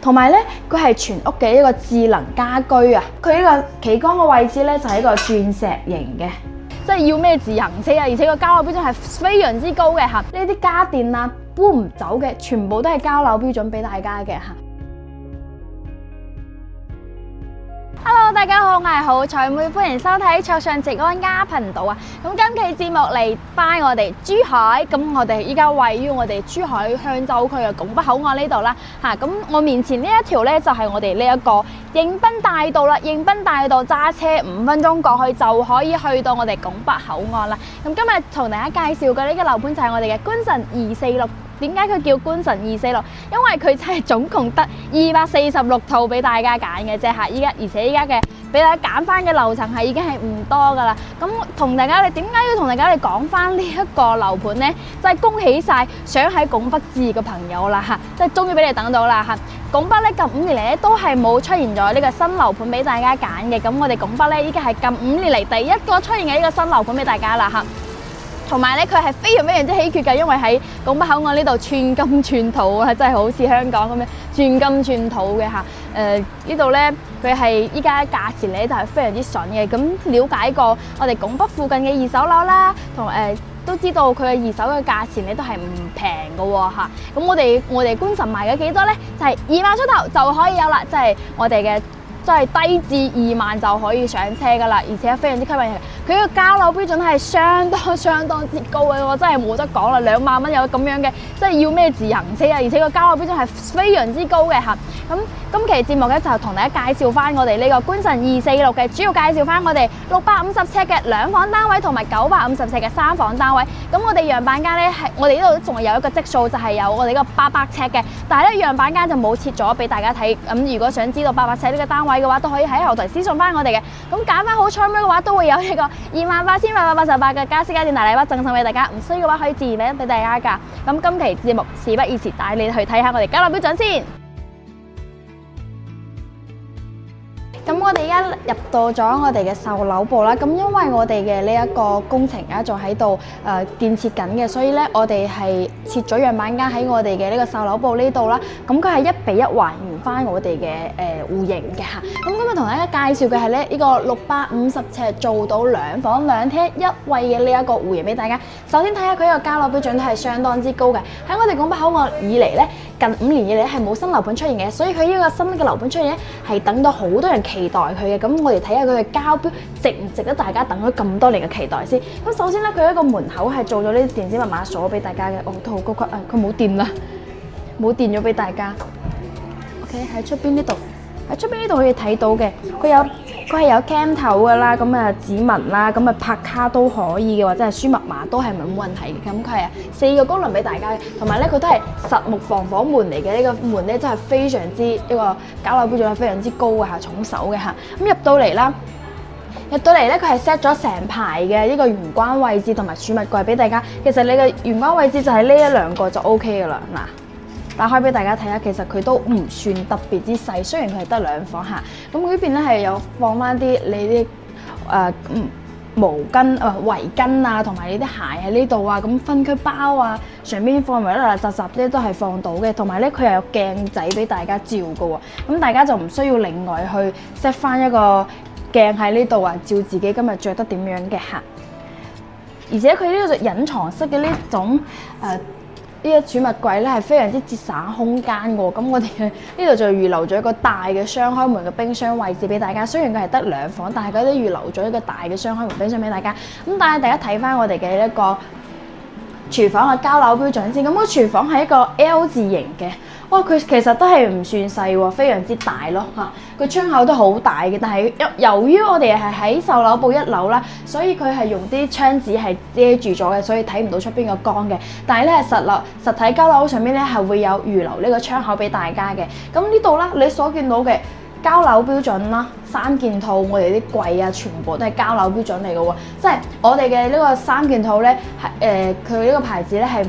同埋咧佢係全屋嘅一個智能家居啊！佢呢個企缸嘅位置咧就係一個鑽石型嘅。即係要咩自行車啊！而且個交樓標準係非常之高嘅嚇，呢啲家電啊搬唔走嘅，全部都係交樓標準俾大家嘅嚇。Hello， 大家好，我係好彩妹，歡迎收睇卓上直安家頻道啊！咁今期節目嚟翻我哋珠海，咁我哋依家位於我哋珠海香洲區嘅拱北口岸呢度啦嚇。咁我面前呢一條咧就係我哋呢一個迎賓大道啦。迎賓大道揸車5分鐘過去就可以去到我哋拱北口岸啦。咁今日同大家介紹嘅呢個樓盤就係我哋嘅觀神246。點解佢叫觀神246？因為佢真係總共得246套俾大家揀嘅啫嚇。而且依家嘅俾大家揀翻嘅樓層係已經係唔多噶啦。咁同大家，你點解要同大家嚟講翻呢一個樓盤呢？就係恭喜晒想喺拱北置嘅朋友啦嚇！即係終於俾你等到啦嚇。拱北咧近5年嚟咧都係冇出現咗呢個新樓盤俾大家揀嘅。咁我哋拱北咧依家係近5年嚟第一個出現嘅呢個新樓盤俾大家啦嚇。同埋咧，佢係非常之稀缺嘅，因為喺拱北口岸呢度寸金寸土啊，真係好似香港咁樣寸金寸土嘅嚇。呢度咧，佢係依家價錢咧就係非常之筍嘅。咁了解過我哋拱北附近嘅二手樓啦，同都知道佢嘅二手嘅價錢咧都係唔平嘅喎嚇。咁我哋觀神賣嘅幾多咧？就係2萬出頭就可以有啦，即係我哋嘅。即係低至2萬就可以上車噶啦，而且非常之吸引人。佢個交樓標準係相當之高嘅，我真係冇得講啦，2萬蚊有咁樣嘅，即係要咩自行車啊！而且個交樓標準係非常之高嘅嚇。咁今期節目咧就同大家介紹翻我哋呢個觀神246嘅，主要介紹翻我哋650尺嘅2房單位同埋950尺嘅3房單位。咁我哋樣板間咧係我哋呢度仲係有一個積數，就係有我哋呢個800尺嘅，但係咧樣板間就冇切咗俾大家睇。咁如果想知道800尺呢個單位嘅話，都可以喺後台私信翻我哋嘅。咁揀翻好彩妹嘅話，都會有呢個28,888嘅家私家電大禮包贈送俾大家。唔需要嘅話，可以自然俾大家㗎。咁今期節目事不宜遲，帶你去睇下我哋交樓標準先。咁我哋而家入到咗我哋嘅售樓部啦。咁因為我哋嘅呢一個工程而家仲喺度建設緊嘅，所以咧我哋係設咗樣板間喺我哋嘅呢個售樓部呢度啦。咁佢係1比1還原翻我哋嘅戶型嘅嚇。咁今日同大家介紹嘅係咧呢個650尺做到2房2廳1衛嘅呢一個戶型俾大家。首先睇下佢個交樓標準都係相當之高嘅。喺我哋拱北口岸以嚟咧，近5年以嚟係冇新樓盤出現嘅，所以佢呢個新嘅樓盤出現咧係等到好多人期待佢嘅。咁我哋睇下佢嘅交標值唔值得大家等咗咁多年嘅期待先。咁首先咧，佢一個門口係做咗呢啲電子密碼鎖俾大家嘅。哦，都好高級啊！佢冇電啦，冇電咗俾大家。OK， 喺出邊呢度，喺出邊呢度可以睇到嘅，佢係有 cam 頭噶啦，咁啊指紋啦，咁啊拍卡都可以嘅，或者係輸密碼都係冇問題嘅。咁佢係4個功能俾大家嘅，同埋咧佢都係實木防火門嚟嘅。呢個門咧真係非常之一個交樓標準係非常之高嘅嚇，重手嘅嚇。咁入到嚟啦，咧佢係 set 咗成排嘅呢個玄關位置同埋儲物櫃俾大家。其實你嘅玄關位置就係呢1-2個就 OK 嘅啦。嗱，打開俾大家睇下，其實佢都唔算特別之細，雖然佢係得2房嚇。咁呢邊咧係有放翻啲你啲毛巾圍巾啊，同埋你啲鞋喺呢度啊，咁分區包啊，上邊放埋垃圾咧都係放到嘅，同埋咧佢又有鏡仔俾大家照嘅喎。咁大家就唔需要另外去 set 翻一個鏡喺呢度啊，照自己今日着得點樣嘅嚇。而且佢呢個隱藏式嘅呢種呢個儲物櫃咧係非常之節省空間嘅喎。咁我哋呢度就預留咗一個大嘅雙開門嘅冰箱位置俾大家。雖然佢係得2房，但係佢都預留咗一個大嘅雙開門冰箱俾大家。咁但係大家睇翻我哋嘅一個廚房嘅交樓標準先。咁個廚房係一個 L 字形嘅。哇！佢其實都係唔算細喎，非常之大咯嚇。佢窗口都好大嘅，但係由於我哋係喺售樓部1樓啦，所以佢係用啲窗紙係遮住咗嘅，所以睇唔到出邊個缸嘅。但係咧實體交樓上邊咧係會有預留呢個窗口俾大家嘅。咁呢度啦，你所見到嘅交樓標準啦，3件套我哋啲櫃啊，全部都係交樓標準嚟嘅喎。即係我哋嘅呢個3件套咧，係佢呢個牌子咧係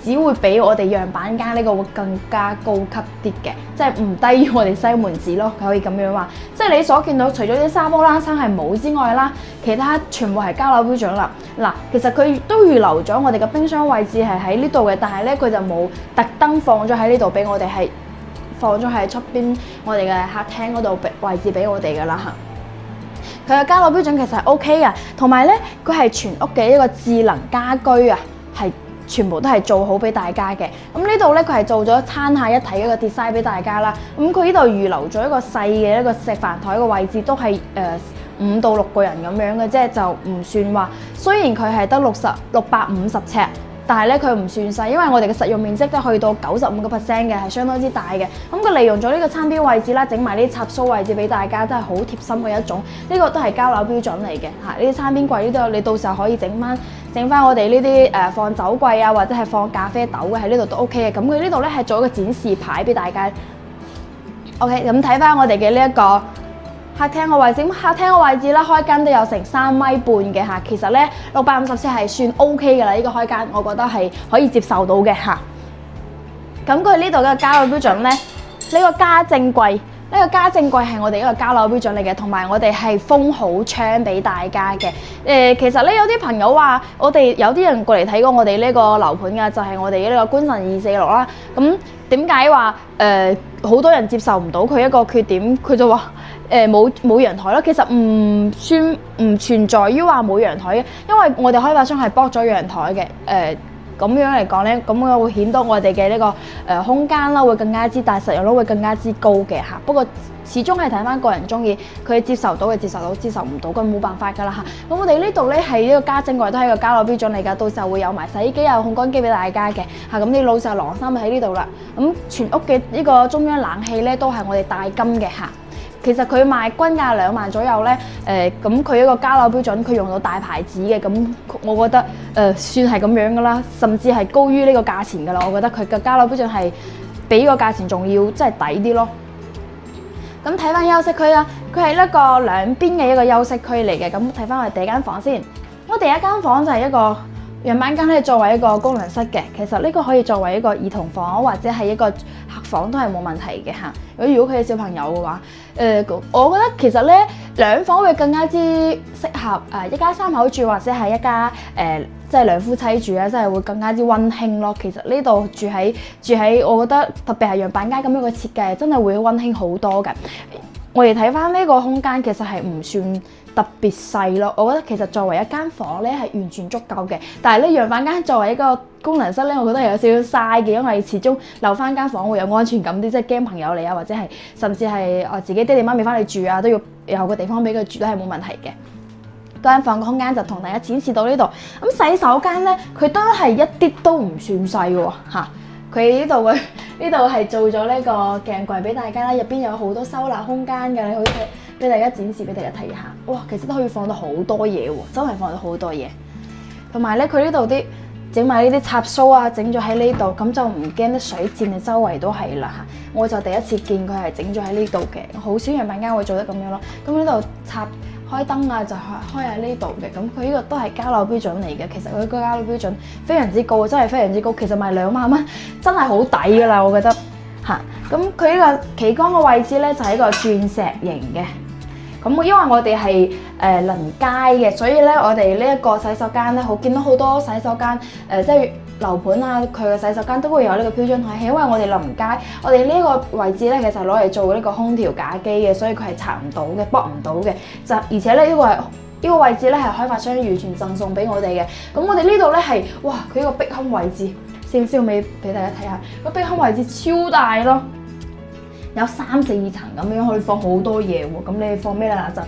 只會比我哋樣板間呢個會更加高級啲嘅，即係唔低於我哋西門子咯，可以咁樣話。即係你所見到，除咗啲沙煲罌罉係冇之外啦，其他全部係交樓標準啦。嗱，其實佢都預留咗我哋嘅冰箱位置係喺呢度嘅，但係咧佢就冇特登放咗喺呢度俾我哋係放咗喺出邊我哋嘅客廳嗰度位置俾我哋噶啦嚇。佢嘅交樓標準其實係 OK 嘅，同埋咧佢係全屋嘅一個智能家居啊，係全部都係做好俾大家嘅。咁呢度咧佢係做咗餐下一體嘅一個 design 俾大家啦。咁佢呢度預留咗一個細嘅一個食飯台嘅位置，都係5到6個人咁樣嘅啫，就唔算話。雖然佢係得650尺。但係咧，佢唔算細，因為我哋嘅實用面積都去到95%嘅，係相當之大嘅。咁佢利用咗呢個餐標位置啦，整埋呢啲插蘇位置俾大家，都係好貼心嘅一種。呢個都係交樓標準嚟嘅嚇。呢啲餐邊櫃呢度，你到時候可以整翻我哋呢啲放酒櫃啊，或者係放咖啡豆嘅喺呢度都 OK 嘅。咁佢呢度咧係做一個展示牌俾大家。OK， 咁睇翻我哋嘅呢一個客廳嘅位置，客廳嘅位置啦，開間都有成3.5米嘅嚇，其實咧650尺係算 OK 嘅啦，呢個開間我覺得係可以接受到嘅嚇。咁佢呢度嘅交樓標準咧，呢個家政櫃係我哋一個交樓標準嚟嘅，同埋我哋係封好窗俾大家嘅。其實咧有啲朋友話，我哋有啲人過嚟睇過我哋呢個樓盤㗎，就係我哋呢個觀神246啦。咁點解話好多人接受唔到佢一個缺點？佢就話冇陽台咯。其實唔存在於話冇陽台嘅，因為我哋開發商係駁咗陽台嘅。咁樣嚟講咧，咁樣會顯到我哋嘅呢個空間啦，會更加之大，實用率會更加之高嘅嚇。不過始終係睇翻個人中意，佢接受到嘅接受到，接受唔到咁冇辦法㗎啦嚇。咁我哋呢度咧係呢個家政櫃都係一個交樓標準嚟㗎，到時候會有埋洗衣機啊、烘乾機俾大家嘅嚇。咁你老實晾衫喺呢度啦。咁全屋嘅呢個中央冷氣咧都係我哋大金嘅嚇。其實佢賣均價2萬左右咧，咁佢一個交樓標準，佢用到大牌子嘅，咁我覺得算係咁樣噶啦，甚至係高於呢個價錢噶啦。我覺得佢嘅交樓標準係比呢個價錢仲要即係抵啲咯。咁睇翻休息區啦，佢係一個兩邊嘅一個休息區嚟嘅。咁睇翻我哋第一間房先，我第一間房就係一個樣板間咧，作為一個功能室嘅。其實呢個可以作為一個兒童房或者係一個客房都係冇問題嘅嚇。如果佢係小朋友嘅話，我覺得其實咧兩房會更加之適合一家3口住，或者係一家即係兩夫妻住咧，真係會更加之溫馨咯。其實呢度住喺，我覺得特別係樣板間咁樣嘅設計，真係會溫馨好多嘅。我哋睇翻呢個空間，其實係唔算特別細咯。我覺得其實作為一間房咧係完全足夠嘅，但係咧樣板間作為一個功能室咧，我覺得係有少少嘥嘅，因為始終留翻間房會有安全感啲，即係驚朋友嚟啊，或者係甚至係我自己爹哋媽咪翻嚟住啊，都要有個地方俾佢住都係冇問題嘅。間房嘅空間就同大家展示到呢度。咁洗手間咧，佢都係一啲都唔算細喎嚇。佢呢度係做咗呢個鏡櫃俾大家啦，入邊有好多收納空間嘅，你可以俾大家展示俾大家睇下。哇，其實都可以放到好多嘢喎，真係放到好多嘢。同埋咧，佢呢度啲整埋呢啲插蘇啊，整咗喺呢度，咁就唔驚啲水濺啊，周圍都係啦嚇。我就第一次見佢係整咗喺呢度嘅，好少樣板間會做得咁樣咯。咁呢度插開燈啊，就開喺呢度嘅。咁佢呢個都係交樓標準嚟嘅。其實佢個交樓標準非常之高，真係非常之高。其實賣2萬蚊真係好抵㗎啦，我覺得嚇。咁佢呢個企缸嘅位置咧就係一個鑽石型嘅。咁因為我哋係臨街嘅，所以咧我哋呢一個洗手間咧，見到好多洗手間即係樓盤啊，佢嘅洗手間都會有呢個標準係因為我哋臨街，我哋呢一個位置咧其實攞嚟做呢個空調架機嘅，所以佢係拆唔到嘅，駁唔到嘅。而且咧呢個位置咧係開發商完全贈送俾我哋嘅。咁我哋呢度咧係哇，佢呢個壁龕位置，燒尾俾大家睇下，個壁龕位置超大咯。有3、4層咁樣可以放好多嘢喎，咁你放咩垃雜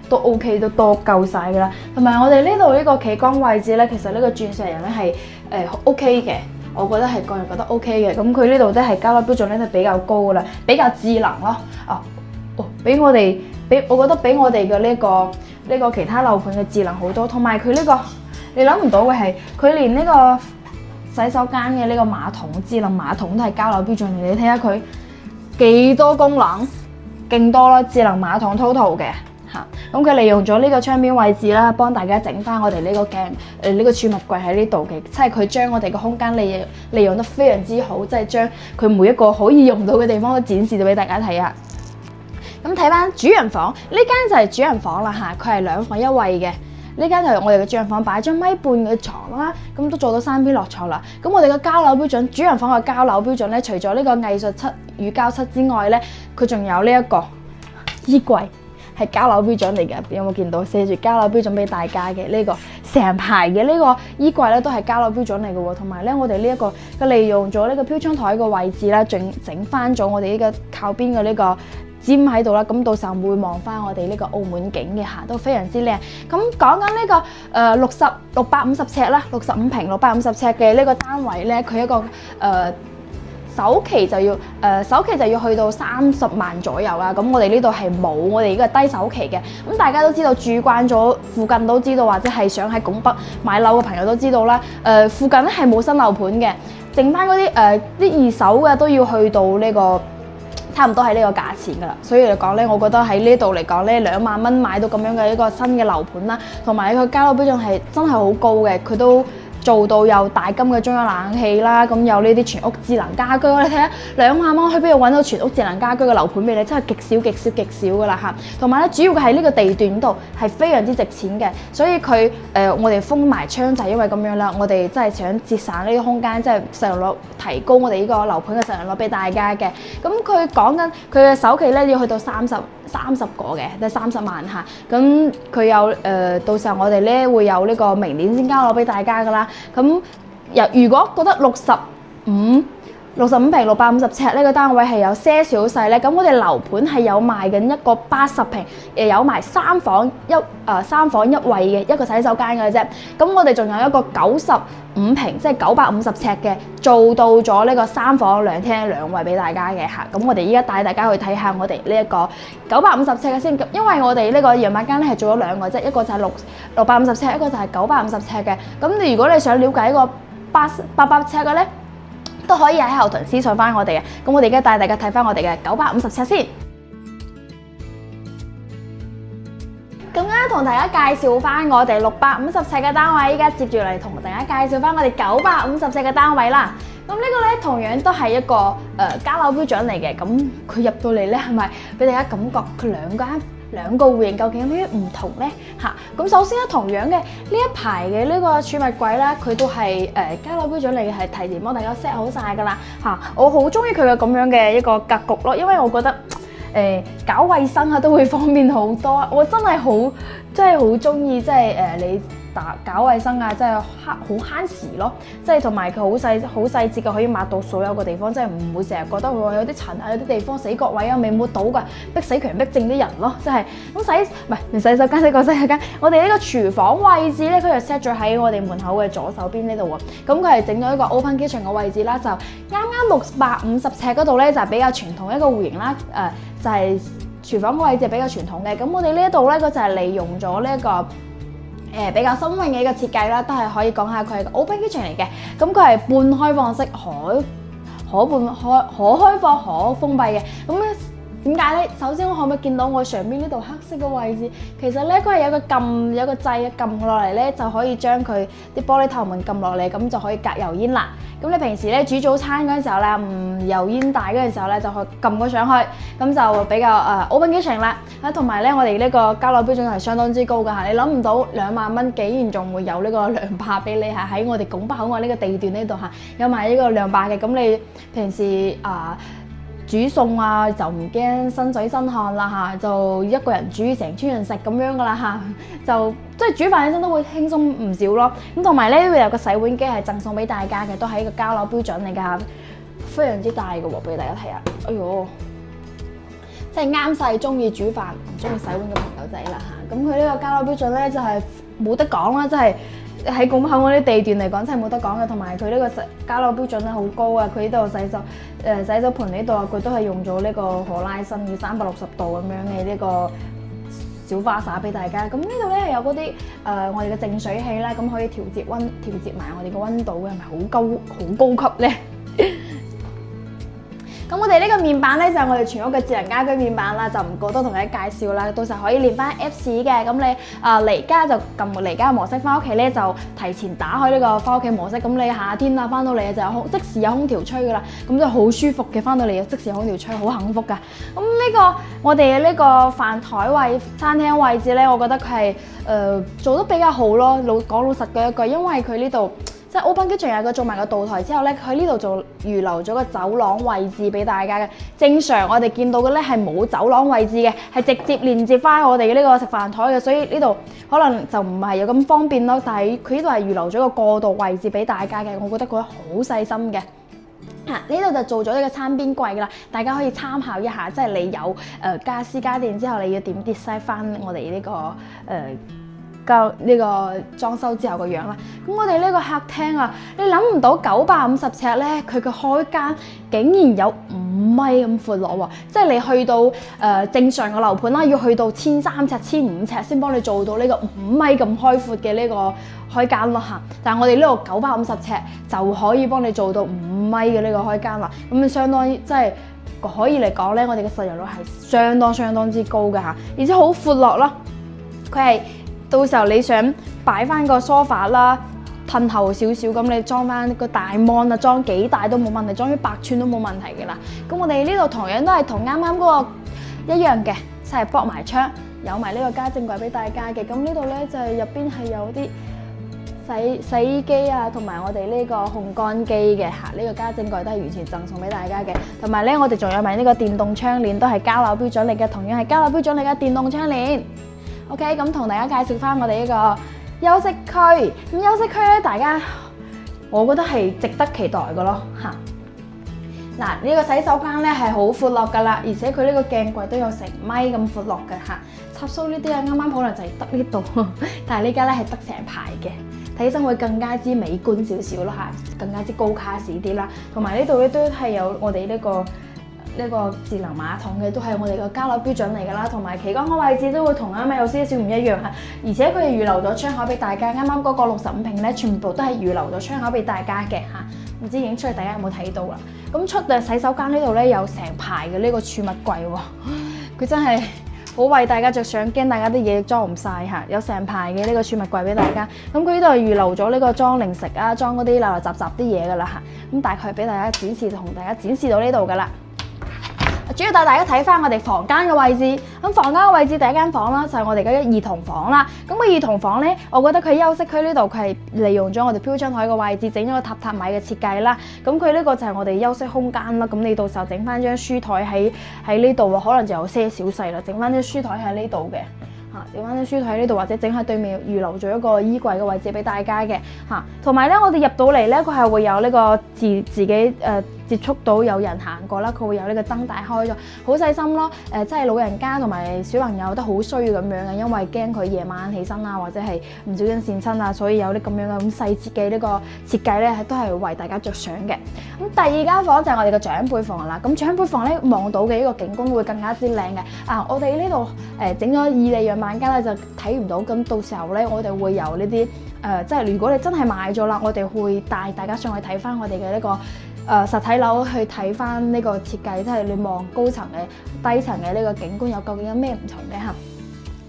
都 OK， 都多夠晒㗎啦。同埋我哋呢度呢個企缸位置咧，其實呢個鑽石人咧係OK 嘅，我覺得係個人覺得 OK 嘅。咁佢呢度都係交樓標準咧都比較高㗎啦，比較智能咯。我覺得比我哋嘅呢個其他樓盤嘅智能好多。同埋佢呢個你諗唔到嘅係，佢連呢個洗手間嘅呢個馬桶智能馬桶都係交樓標準嚟，你睇下佢。幾多功能，勁多啦！智能馬桶 total 嘅嚇，咁佢利用咗呢個窗邊位置啦，幫大家整翻我哋呢個鏡呢個儲物櫃喺呢度嘅，即係佢將我哋個空間利用得非常之好，即係將佢每一個可以用到嘅地方都展示到俾大家睇下。咁睇翻主人房，呢間就係主人房啦嚇，佢係2房1衛嘅。呢間就係我哋嘅主人房，擺咗米半嘅床啦，咁都做到3邊落床啦。咁我哋嘅交樓標準，主人房嘅交樓標準咧，除咗呢個藝術漆乳膠漆之外咧，佢仲有呢一個衣櫃。係交樓標準嚟嘅，有冇見到寫住交樓標準俾大家嘅呢個成排嘅呢個衣櫃咧，都係交樓標準嚟嘅喎。同埋咧，我哋呢一個嘅利用咗呢個飄窗台嘅位置咧，整翻咗我哋呢個靠邊嘅呢個尖喺度啦。咁到時候會望翻我哋呢個澳門景嘅嚇，都非常之靚。咁講緊呢個650尺啦，65平650尺嘅呢個單位咧，佢一個首期就要去到30萬左右啦。咁我哋呢度係冇我哋呢個低首期嘅。咁大家都知道，住慣咗附近都知道，或者係想喺拱北買樓嘅朋友都知道啦。附近咧係冇新樓盤嘅，剩翻嗰啲二手嘅都要去到呢個差唔多係呢個價錢噶啦。所以嚟講咧，我覺得喺呢度嚟講咧，2萬蚊買到咁樣嘅一個新嘅樓盤啦，同埋佢交樓標準係真係好高嘅，佢都做到有大金嘅中央冷氣啦，咁有呢啲全屋智能家居，你睇下2萬蚊去邊度揾到全屋智能家居嘅樓盤俾你，真係極少噶啦嚇。同埋咧，主要嘅係呢個地段度係非常之值錢嘅，所以佢我哋封埋窗就係因為咁樣啦。我哋真係想節省呢啲空間，即係實用率提高我哋呢個樓盤嘅實用率俾大家嘅。咁佢講緊佢嘅首期咧要去到30個嘅，即係30萬嚇。咁佢有到時候我哋咧會有呢個明年先交樓俾大家噶啦。咁如果覺得65平650尺呢個單位係有些少細咧，咁我哋樓盤係有賣緊一個80平，有埋3房1衛嘅一個洗手間嘅啫。咁我哋仲有一個95平，即係950尺嘅，做到咗呢個3房2廳2衛俾大家嘅嚇。咁我哋依家帶大家去睇下我哋呢一個950尺嘅先，因為我哋呢個陽物間咧係做咗2個啫，一個就係650尺，一個就係950尺嘅。咁如果你想了解一個800尺嘅咧，都可以喺後台私信翻我哋嘅。咁我哋而家帶大家睇翻我哋嘅950尺先。咁咧同大家介紹翻我哋650尺嘅單位，依家接住嚟同大家介紹翻我哋950尺嘅單位啦。咁呢個咧同樣都係一個交樓標準嚟嘅。咁佢入到嚟咧係咪俾大家感覺佢兩個戶型究竟有咩唔同咧嚇？咁首先咧，同樣嘅呢一排嘅呢個儲物櫃啦，佢都係交樓標準嚟嘅，係提前幫大家 set 好晒噶啦嚇。我好中意佢嘅咁樣嘅一個格局咯，因為我覺得搞衞生啊都會方便好多。我真係好中意，即係你搞衞生啊，真係好慳時咯。即係同埋佢好細節嘅，可以抹到所有嘅地方，即係唔會成日覺得佢話有啲塵啊，有啲地方死角位啊未抹到㗎，逼死強逼症啲人咯。即係咁洗手間，我哋呢個廚房位置咧，佢就 set 咗喺我哋門口嘅左手邊呢度喎。咁佢係整咗一個 open kitchen 嘅位置啦，就啱650尺嗰度咧就係比較傳統一個戶型啦。就係廚房嘅位置比較傳統嘅。咁我哋呢一度咧，佢就係利用咗呢一個比較新穎嘅一個設計啦，都係可以講下佢係個 open kitchen 嚟嘅。咁佢係半開放式，可開放可封閉嘅。咁咧點解咧？首先我可唔可以見到我上邊呢度黑色嘅位置？其實咧佢係有個掣撳落嚟咧，就可以將佢啲玻璃透明撳落嚟，咁就可以隔油煙啦。咁你平時咧煮早餐嗰陣時候咧，油煙大嗰陣時候咧，就去撳佢上去，咁就比較open kitchen 啦。同埋咧，我哋呢個交樓標準係相當之高㗎嚇，你諗唔到2萬蚊竟然仲會有呢個涼霸俾你嚇，喺我哋拱北口岸呢個地段呢度嚇，有埋呢個涼霸嘅。咁你平時煮餸啊，就唔驚身水身汗啦嚇，就一個人煮成村人食咁樣噶啦嚇，就即係煮飯起身都會輕鬆唔少咯。咁同埋咧會有個洗碗機係贈送俾大家嘅，都係一個交樓標準嚟㗎嚇，非常之大嘅喎，俾大家睇下。哎呦，即係啱晒中意煮飯唔中意洗碗嘅朋友仔啦嚇。咁佢呢個交樓標準咧就係冇得講啦，即係。喺拱北口岸啲地段嚟講真係冇得講嘅，同埋佢呢個交樓標準咧好高啊！佢呢度洗手盆呢度啊，佢都係用咗呢個可拉伸嘅360度咁樣嘅呢個小花灑俾大家。咁呢度咧係有嗰啲我哋嘅淨水器啦，咁可以調節埋我哋嘅溫度嘅，係咪好高級咧？咁我哋呢個面板咧就係我哋全屋嘅智能家居面板啦，就唔過多同大家介紹啦。到時候可以連翻 Apps 嘅，咁你離家就撳離家模式，翻屋企咧就提前打開呢個翻屋企模式。咁你夏天啊翻到嚟就有即時有空調吹噶啦，咁就好舒服嘅。翻到嚟有即時有空調吹，好幸福噶。咁呢個我哋嘅呢個飯台位、餐廳位置咧，我覺得佢係做得比較好咯。講老實嘅一句，因為佢呢度。即係 Open Kitchen 有個做埋個灶台之後咧，佢呢度就預留咗個走廊位置俾大家嘅。正常我哋見到嘅咧係冇走廊位置嘅，係直接連接翻我哋嘅呢個食飯台嘅，所以呢度可能就唔係有咁方便咯。但係佢呢度係預留咗個過渡位置俾大家嘅，我覺得佢好細心嘅。呢度就做咗呢個餐邊櫃啦，大家可以參考一下。即係你有家私家電之後，你要點 design 翻我哋呢個呢個裝修之後個樣啦。咁我哋呢個客廳啊，你諗唔到950尺咧，佢嘅開間竟然有5米咁闊落喎。即係你去到正常嘅樓盤啦，要去到1300尺、1500尺先幫你做到呢個5米咁開闊嘅呢個開間咯嚇。但係我哋呢度950尺就可以幫你做到5米嘅呢個開間啦。咁相當即係可以嚟講咧，我哋嘅實用率係相當之高嘅嚇，而且好闊落咯。佢係到時候你想擺翻個 sofa 啦，褪後少少咁，你裝翻個大 mon 啊，裝幾大都冇問題，裝咗100寸都冇問題嘅啦。咁我哋呢度同樣都係同啱啱嗰個一樣嘅，就係駁埋窗，有埋呢個家政櫃俾大家嘅。咁呢度咧就係入邊係有啲洗衣機啊，同埋我哋呢個烘乾機嘅嚇。呢個家政櫃都係完全贈送俾大家嘅。同埋咧，我哋仲有埋呢個電動窗簾，都係交樓標準嚟嘅，同樣係交樓標準嚟嘅電動窗簾。OK， 咁同大家介紹翻我哋呢個休息區。咁休息區咧，大家我覺得係值得期待嘅咯嚇。嗱，呢個洗手間咧係好闊落噶啦，而且佢呢個鏡櫃都有成米咁闊落嘅嚇。插蘇呢啲啊，啱啱可能就係得呢度，但係呢家咧係得成排嘅，睇起身會更加之美觀少少咯嚇，更加之高卡士啲啦。同埋呢度咧都係有我哋呢個智能馬桶嘅，都係我哋個交樓標準嚟㗎啦，同埋旗杆嘅位置都會同啱啱有些少唔一樣嚇，而且佢哋預留咗窗口俾大家，啱啱嗰個65平咧，全部都係預留咗窗口俾大家嘅嚇，唔知影出嚟大家有冇睇到啦？咁出嚟洗手間呢度咧有成排嘅呢個儲物櫃喎，佢真係好為大家着想，驚大家啲嘢裝唔晒嚇，有成排嘅呢個儲物櫃俾大家。咁佢呢度係預留咗呢個裝零食啊，裝嗰啲垃垃雜雜啲嘢㗎啦嚇，咁大概俾大家展示同大家展示到呢度㗎啦。主要帶大家睇翻我哋房間嘅位置，咁房間嘅位置第一間房啦，就係我哋嘅兒童房啦。咁個兒童房咧，我覺得佢休息區呢度佢係利用咗我哋飄窗台嘅位置，整咗個榻米嘅設計啦。咁佢呢個就係我哋休息空間啦。咁你到時候整翻張書台喺呢度啊，可能就有些小細啦。整翻張書台喺呢度嘅嚇，整翻張書台喺呢度，或者整喺對面預留咗一個衣櫃嘅位置俾大家嘅嚇。同埋咧，我哋入到嚟咧，佢係會有呢個自己接觸到有人行過啦，佢會有呢個燈帶開咗，好細心咯。即係老人家同埋小朋友都好需要咁樣嘅，因為驚佢夜晚起身啊，或者係唔小心跣親啊，所以有啲咁樣嘅咁細節嘅呢個設計咧，都係為大家着想嘅。咁第二間房就係我哋嘅長輩房啦。咁長輩房咧，望到嘅呢個景觀會更加之靚嘅。我哋呢度整咗以利養萬家咧，就睇唔到。咁到時候咧，我哋會有呢啲即係如果你真係買咗啦，我哋會帶大家上去睇翻我哋嘅呢個實體樓去睇翻呢個設計，即係你望高層嘅、低層嘅呢個景觀究竟有咩唔同嘅嚇。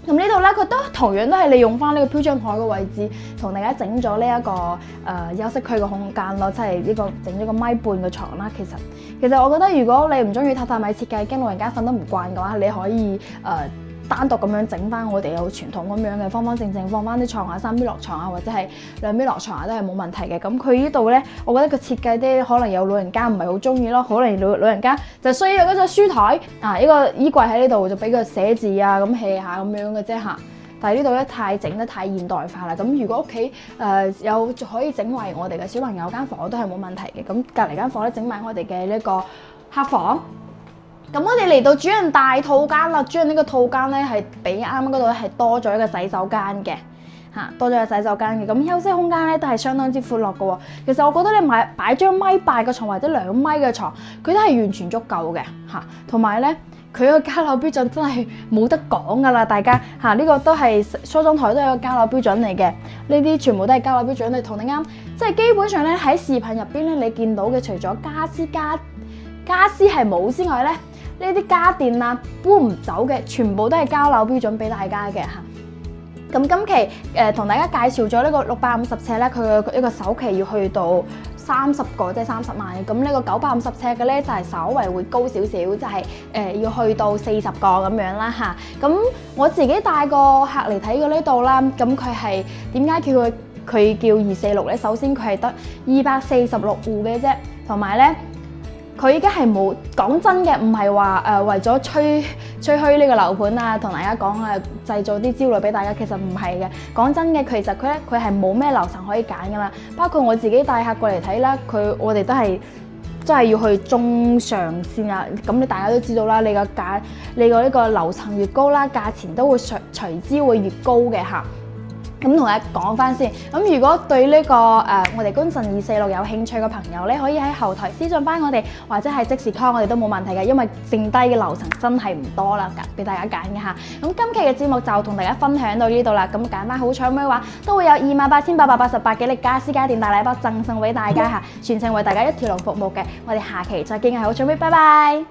咁呢度咧，佢都同樣都係利用翻呢個飄窗台嘅位置，同大家整咗呢一個休息區嘅空間咯，即係呢個整咗個1.5米嘅床啦。其實我覺得如果你唔中意榻米設計，驚老人家瞓得唔慣嘅話，你可以單獨咁樣整翻我哋有傳統咁樣嘅方方正正放翻啲床啊，3邊落床啊，或者係2邊落床啊，都係冇問題嘅。咁佢呢度咧，我覺得個設計啲可能有老人家唔係好中意咯，可能老人家就需要嗰隻書台呢個衣櫃喺呢度就俾佢寫字啊，咁 hea 下咁樣嘅啫嚇。但係呢度咧整得太現代化啦。咁如果屋企有可以整為我哋嘅小朋友間房都係冇問題嘅。咁隔離間房咧整埋我哋嘅呢個客房。咁我哋嚟到主人大套間啦，主人呢個套間咧係比啱啱嗰度咧係多咗一個洗手間嘅嚇，多咗個洗手間嘅。咁休息空間咧都係相當之闊落嘅喎。其實我覺得你擺張1.8米嘅床或者2米嘅床，佢都係完全足夠嘅嚇。同埋咧，佢個交樓標準真係冇得講噶啦，大家嚇呢個都係梳妝台都係一個交樓標準嚟嘅。呢啲全部都係交樓標準，你同你啱，即係基本上咧喺視頻入邊咧，你見到嘅除咗家私家私係冇之外咧，呢啲家電啊搬唔走嘅，全部都係交樓標準俾大家嘅嚇。咁今期同大家介紹咗呢個650尺咧，佢嘅一個首期要去到30個，即係30萬嘅。咁呢個950尺嘅咧就係稍為會高少少，就係要去到40個咁樣啦嚇。咁我自己帶個客嚟睇過呢度啦，咁佢係點解叫佢叫246咧？首先佢係得246戶嘅啫，同埋咧。佢依家係冇講真嘅，唔係話為咗吹噓呢個樓盤啊，同大家講製造啲焦慮俾大家，其實唔係嘅。講真嘅，其實佢係冇咩樓層可以揀噶啦。包括我自己帶客過嚟睇啦，我哋都係真係要去中上先啊。咁你大家都知道啦，你個呢個樓層越高啦，價錢都會隨之會越高嘅嚇。咁同大家講翻先，咁如果對呢我哋觀辰246有興趣嘅朋友咧，可以喺後台私信翻我哋，或者係即時 call 我哋都冇問題嘅，因為剩低嘅樓層真係唔多啦，俾大家揀嘅嚇。咁今期嘅節目就同大家分享到呢度啦。咁揀翻好彩嘅話，都會有28,888幾粒家私家電大禮包贈送俾大家嚇，全程為大家一條龍服務嘅。我哋下期再見，係好彩妹，拜拜。